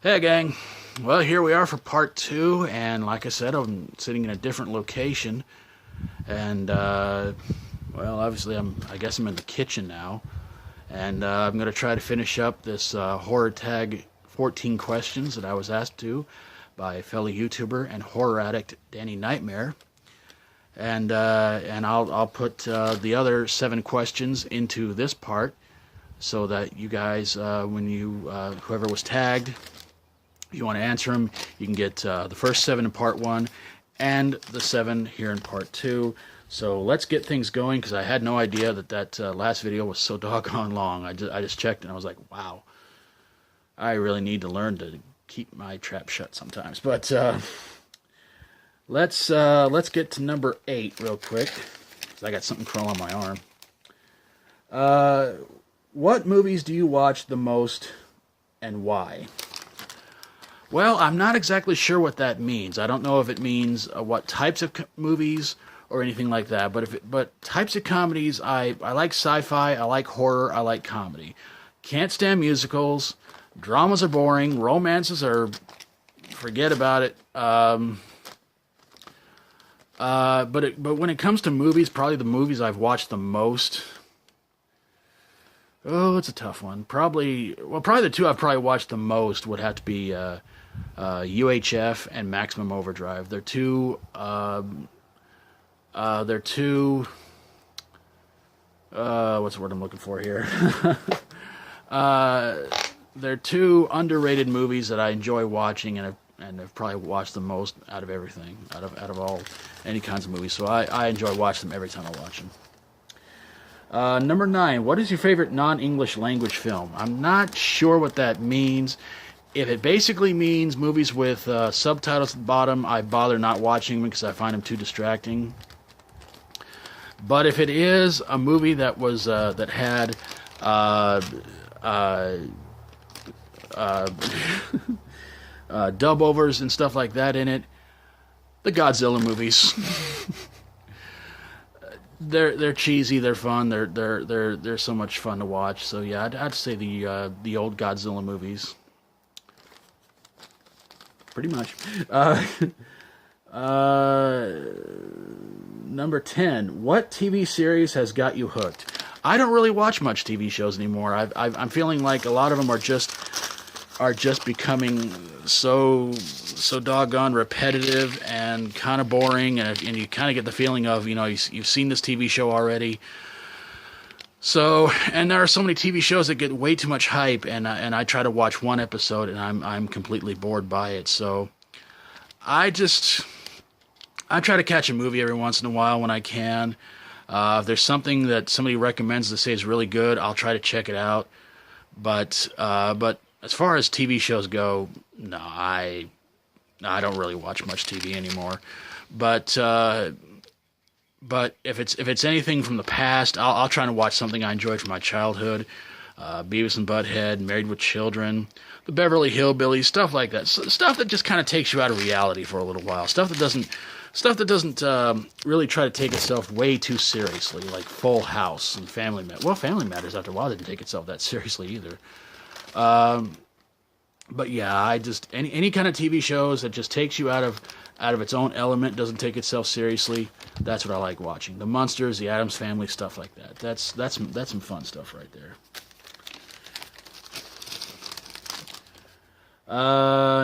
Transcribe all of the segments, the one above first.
Hey gang, well here we are for part two, and like I said, I'm sitting in a different location, and well, obviously I guess I'm in the kitchen now, and I'm gonna try to finish up this horror tag 14 questions that I was asked to by fellow YouTuber and horror addict Danny Nightmare, and I'll put the other 7 questions into this part so that you guys, when you whoever was tagged. If you want to answer them, you can get the first 7 in part 1 and the 7 here in part 2. So let's get things going, because I had no idea that last video was so doggone long. I just checked and I was like, wow, I really need to learn to keep my trap shut sometimes. But let's get to number 8 real quick, because I got something crawling on my arm. What movies do you watch the most and why? Well, I'm not exactly sure what that means. I don't know if it means what types of movies or anything like that. But types of comedies, I like sci-fi, I like horror, I like comedy. Can't stand musicals. Dramas are boring. Romances are, forget about it. But when it comes to movies, probably the movies I've watched the most. Oh, it's a tough one. Probably the two I've probably watched the most would have to be UHF and Maximum Overdrive. They're two. What's the word I'm looking for here? They're two underrated movies that I enjoy watching, and I've probably watched the most out of everything, out of all any kinds of movies. So I enjoy watching them every time I watch them. Number 9. What is your favorite non-English language film? I'm not sure what that means. If it basically means movies with subtitles at the bottom, I bother not watching them because I find them too distracting. But if it is a movie that was that had dub overs and stuff like that in it, the Godzilla movies. They're cheesy, they're fun, they're so much fun to watch. So yeah, I'd say the old Godzilla movies. Pretty much. Number 10. What TV series has got you hooked? I don't really watch much TV shows anymore. I'm feeling like a lot of them are just becoming so doggone repetitive and kind of boring, and you kind of get the feeling of, you've seen this TV show already. So, and there are so many TV shows that get way too much hype, and I try to watch one episode and I'm completely bored by it. So I try to catch a movie every once in a while when I can. If there's something that somebody recommends that say is really good, I'll try to check it out. But as far as TV shows go, no, I don't really watch much TV anymore. But if it's anything from the past, I'll try to watch something I enjoyed from my childhood. Beavis and Butthead, Married with Children, the Beverly Hillbillies, stuff like that. Stuff that just kind of takes you out of reality for a little while. Stuff that doesn't really try to take itself way too seriously, like Full House and Family Matters. Well, Family Matters after a while didn't take itself that seriously either. But yeah, I just any kind of TV shows that just takes you out of its own element, doesn't take itself seriously. That's what I like watching. The Munsters, the Addams Family, stuff like that. That's some fun stuff right there.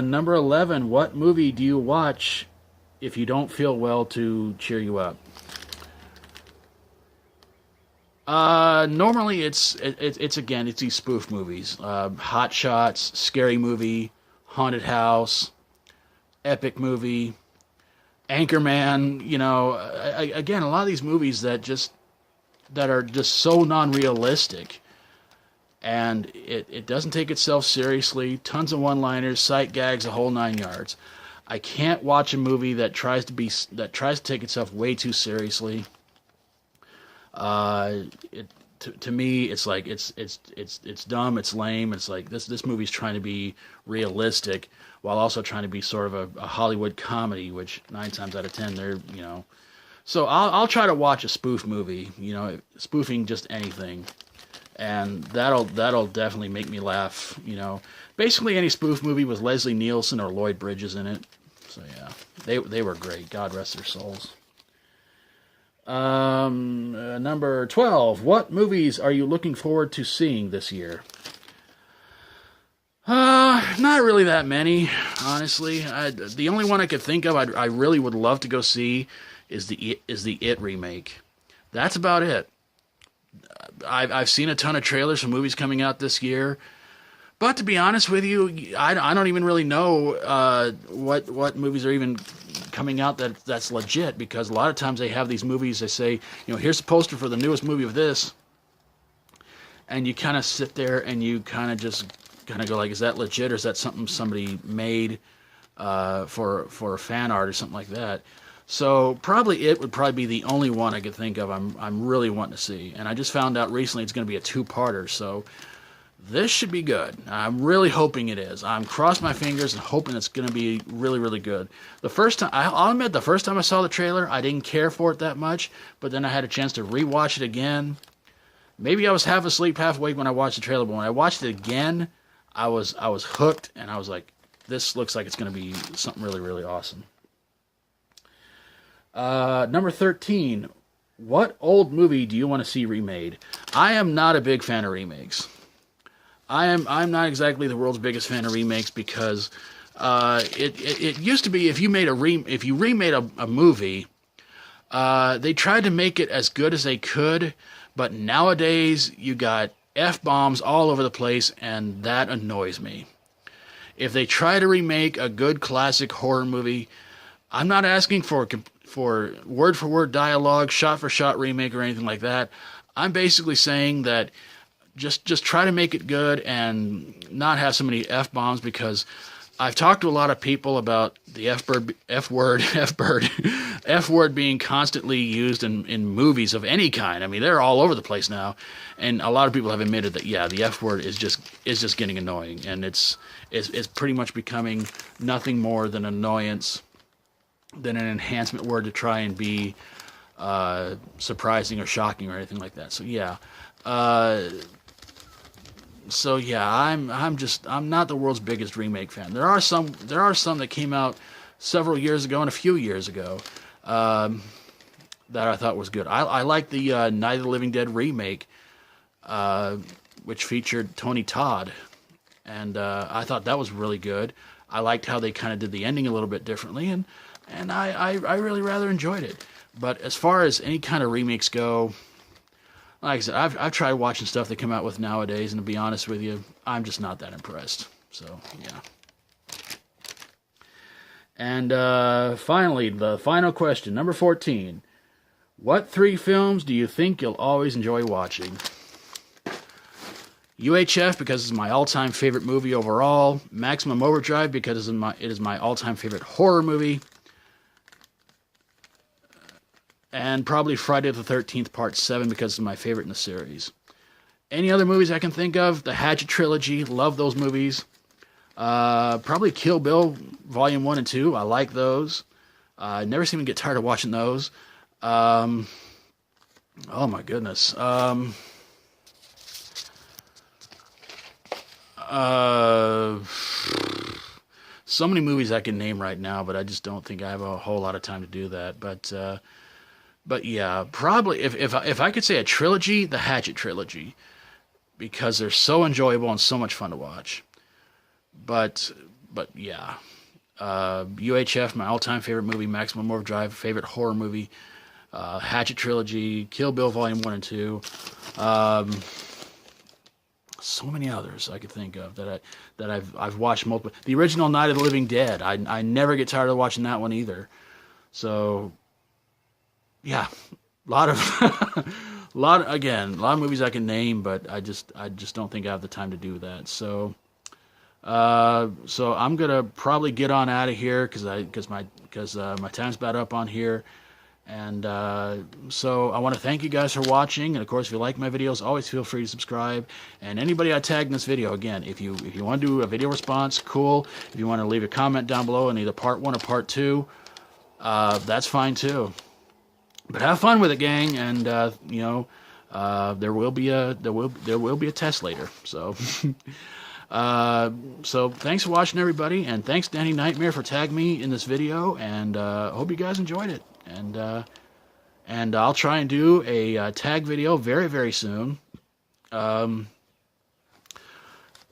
Number 11. What movie do you watch if you don't feel well to cheer you up? Normally it's these spoof movies. Hot Shots, Scary Movie, Haunted House, Epic Movie, Anchorman. Again, a lot of these movies that are just so non-realistic, and it doesn't take itself seriously. Tons of one-liners, sight gags, a whole 9 yards. I can't watch a movie that tries to take itself way too seriously. To me, it's like it's dumb, it's lame. It's like this movie's trying to be realistic while also trying to be sort of a Hollywood comedy, which 9 times out of 10 they're. So I'll try to watch a spoof movie, spoofing just anything, and that'll definitely make me laugh. You know, basically any spoof movie with Leslie Nielsen or Lloyd Bridges in it. So yeah, they were great. God rest their souls. Number 12. What movies are you looking forward to seeing this year? Not really that many, honestly. The only one I could think of I really would love to go see is the It remake. That's about it. I've seen a ton of trailers for movies coming out this year, but to be honest with you, I don't even really know what movies are even coming out that's legit, because a lot of times they have these movies, they say, you know, here's the poster for the newest movie of this, and you kind of sit there and you kind of go like, is that legit, or is that something somebody made for fan art or something like that? So probably It would probably be the only one I could think of I'm really wanting to see. And I just found out recently it's going to be a two-parter, so this should be good. I'm really hoping it is. I'm crossing my fingers and hoping it's going to be really, really good. The first time, I'll admit, the first time I saw the trailer, I didn't care for it that much, but then I had a chance to rewatch it again. Maybe I was half asleep, half awake when I watched the trailer, but when I watched it again, I was hooked, and I was like, this looks like it's going to be something really, really awesome. Number 13. What old movie do you want to see remade? I am not a big fan of remakes. I'm not exactly the world's biggest fan of remakes, because it used to be if you remade a movie, they tried to make it as good as they could, but nowadays you got F-bombs all over the place, and that annoys me. If they try to remake a good classic horror movie, I'm not asking for word-for-word dialogue, shot-for-shot remake or anything like that. I'm basically saying that just try to make it good and not have so many F-bombs, because I've talked to a lot of people about the F word being constantly used in movies of any kind. I mean, they're all over the place now, and a lot of people have admitted that, yeah, the F word is just getting annoying, and it's pretty much becoming nothing more than annoyance, than an enhancement word to try and be surprising or shocking or anything like that. So yeah. I'm not the world's biggest remake fan. There are some that came out several years ago and a few years ago that I thought was good. I like the Night of the Living Dead remake, which featured Tony Todd, and I thought that was really good. I liked how they kind of did the ending a little bit differently, and I really rather enjoyed it. But as far as any kind of remakes go, like I said, I've tried watching stuff they come out with nowadays, and to be honest with you, I'm just not that impressed. So, yeah. And finally, the final question, number 14. What 3 films do you think you'll always enjoy watching? UHF, because it's my all-time favorite movie overall. Maximum Overdrive, because it is my all-time favorite horror movie. And probably Friday the 13th Part 7, because it's my favorite in the series. Any other movies I can think of? The Hatchet Trilogy, love those movies. Probably Kill Bill Volume 1 and 2, I like those. I never seem to get tired of watching those. Oh my goodness. So many movies I can name right now, but I just don't think I have a whole lot of time to do that. But yeah, probably if I could say a trilogy, the Hatchet Trilogy, because they're so enjoyable and so much fun to watch. But yeah, UHF, my all-time favorite movie. Maximum Overdrive, favorite horror movie. Hatchet Trilogy, Kill Bill Volume 1 and 2. So many others I could think of that I've watched multiple. The original Night of the Living Dead. I never get tired of watching that one either. So yeah, a lot of movies I can name, but I just don't think I have the time to do that. So I'm gonna probably get on out of here because my time's about up on here. And so I want to thank you guys for watching, and of course, if you like my videos, always feel free to subscribe. And anybody I tagged in this video, again, if you want to do a video response, cool. If you want to leave a comment down below in either part 1 or part 2, that's fine too. But have fun with it, gang, and There will be a test later. So, so thanks for watching, everybody, and thanks Danny Nightmare for tagging me in this video, and hope you guys enjoyed it. And I'll try and do a tag video very, very soon.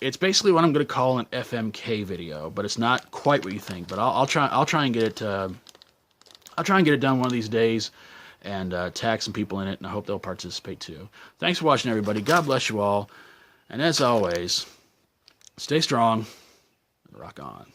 It's basically what I'm going to call an FMK video, but it's not quite what you think. But I'll try and get it. I'll try and get it done one of these days, and tag some people in it, and I hope they'll participate too. Thanks for watching, everybody. God bless you all, and as always, stay strong and rock on.